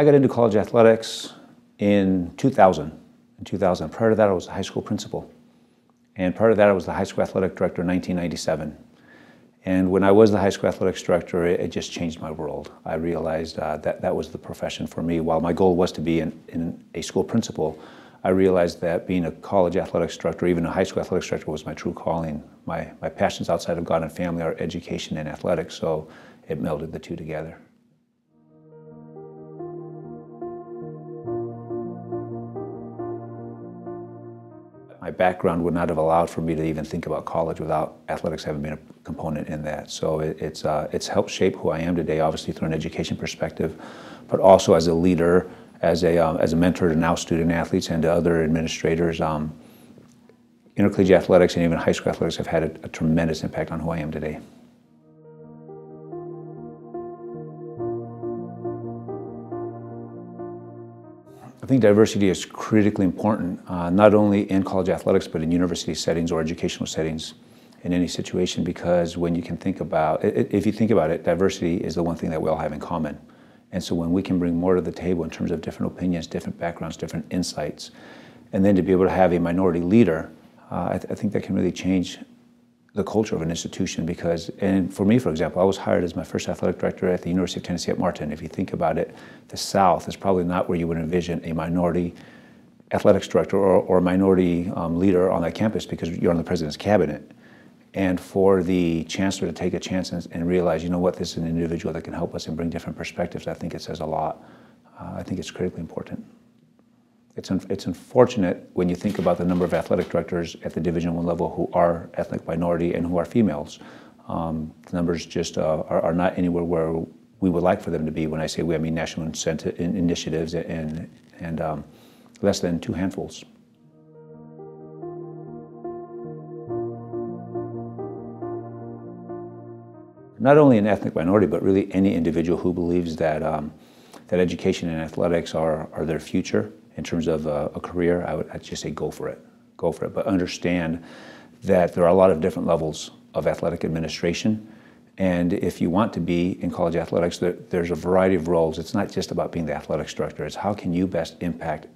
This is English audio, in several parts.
I got into college athletics in 2000. Prior to that, I was a high school principal. And prior to that, I was the high school athletic director in 1997. And when I was the high school athletics director, it just changed my world. I realized that was the profession for me. While my goal was to be in a school principal, I realized that being a college athletics director, even a high school athletics director, was my true calling. My passions outside of God and family are education and athletics, so it melded the two together. My background would not have allowed for me to even think about college without athletics having been a component in that. So it's helped shape who I am today, obviously through an education perspective, but also as a leader, as a mentor to now student athletes and to other administrators. Intercollegiate athletics and even high school athletics have had a tremendous impact on who I am today. I think diversity is critically important, not only in college athletics, but in university settings or educational settings in any situation, because when you can think about it, if you think about it, diversity is the one thing that we all have in common. And so when we can bring more to the table in terms of different opinions, different backgrounds, different insights, and then to be able to have a minority leader, I think that can really change the culture of an institution. Because, and for me, for example, I was hired as my first athletic director at the University of Tennessee at Martin. If you think about it, the South is probably not where you would envision a minority athletics director or a minority leader on that campus, because you're on the president's cabinet. And for the chancellor to take a chance and realize, you know what, this is an individual that can help us and bring different perspectives, I think it says a lot. I think it's critically important. It's unfortunate when you think about the number of athletic directors at the Division I level who are ethnic minority and who are females. The numbers just are not anywhere where we would like for them to be. When I say we, I mean national initiatives and less than 2 handfuls. Not only an ethnic minority, but really any individual who believes that that education and athletics are their future in terms of a career, I'd just say go for it. Go for it. But understand that there are a lot of different levels of athletic administration. And if you want to be in college athletics, there's a variety of roles. It's not just about being the athletics director. It's how can you best impact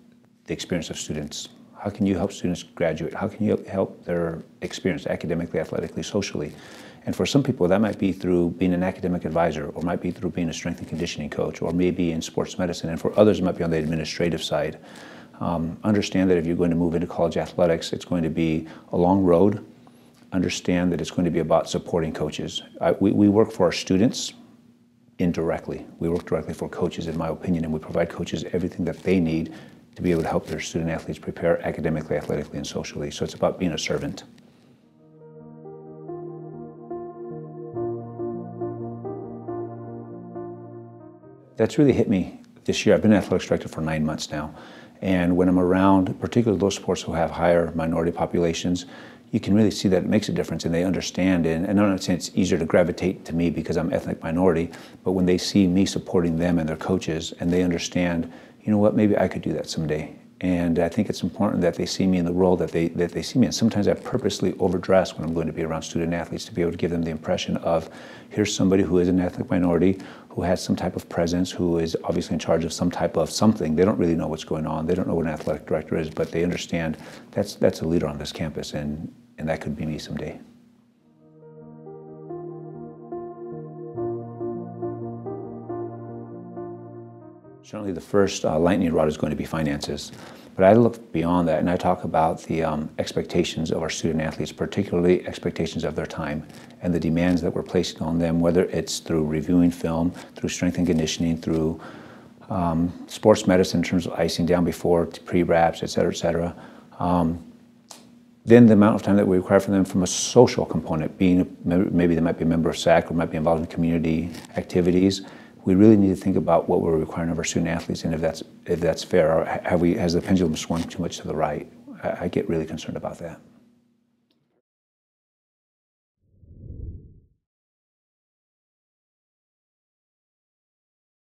the experience of students? How can you help students graduate? How can you help their experience academically, athletically, socially? And for some people, that might be through being an academic advisor, or might be through being a strength and conditioning coach, or maybe in sports medicine. And for others, it might be on the administrative side. Understand that if you're going to move into college athletics, it's going to be a long road. Understand that it's going to be about supporting coaches. We work for our students indirectly. We work directly for coaches, in my opinion, and we provide coaches everything that they need to be able to help their student athletes prepare academically, athletically, and socially. So it's about being a servant. That's really hit me this year. I've been an athletics director for 9 months now. And when I'm around, particularly those sports who have higher minority populations, you can really see that it makes a difference, and they understand. And I'm not saying it's easier to gravitate to me because I'm ethnic minority, but when they see me supporting them and their coaches, and they understand, you know what, maybe I could do that someday. And I think it's important that they see me in the role that they see me in. Sometimes I purposely overdress when I'm going to be around student athletes to be able to give them the impression of, here's somebody who is an ethnic minority, who has some type of presence, who is obviously in charge of some type of something. They don't really know what's going on. They don't know what an athletic director is, but they understand that's a leader on this campus, and that could be me someday. Certainly the first lightning rod is going to be finances, but I look beyond that and I talk about the expectations of our student athletes, particularly expectations of their time and the demands that we're placing on them, whether it's through reviewing film, through strength and conditioning, through sports medicine in terms of icing down before, pre-wraps, et cetera, et cetera. Then the amount of time that we require from them from a social component, being maybe they might be a member of SAC or might be involved in community activities. We really need to think about what we're requiring of our student athletes, and if that's fair, or has the pendulum swung too much to the right? I get really concerned about that.